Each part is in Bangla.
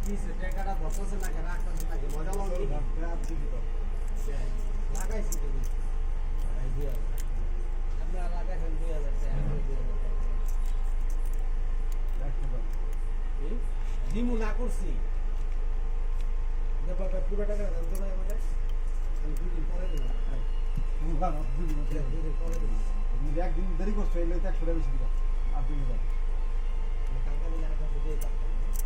কিসে টাকাটা বসছে না কেন রাখতেছে না কি মজা লাগে লাগাইছি তুমি আপনারা লাগাইছেন 2000 টাকা আমি 2000 টাকা রাখতে পারবো দিমু না করছি ব্যাপারটা পুরো টাকা দাম তো ভাই আমাদের আমি দুদিন পরে দিলাম দুদিন একদিন দেরি করছো এলে 100 টাকা বেশি দিলাম আর দিন দিলাম কালকে দিলে একটা দিয়ে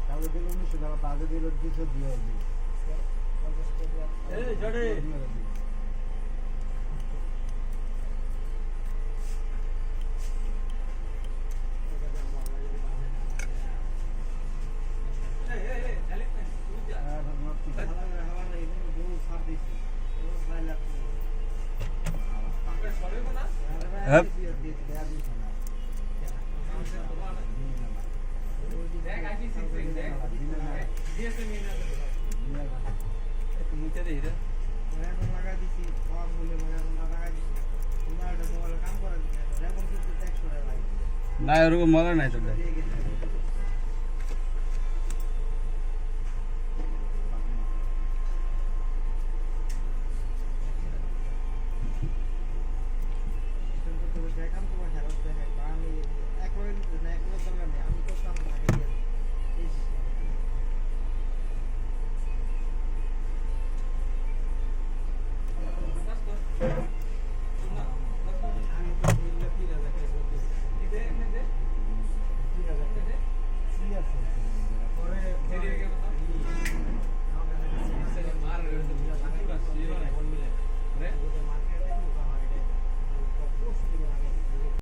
কালকে দিল 1900 টাকা তাদের দিল 200 দিয়ে দিই এই জড়ে হ্যাঁ না এরকম মজা নাই তো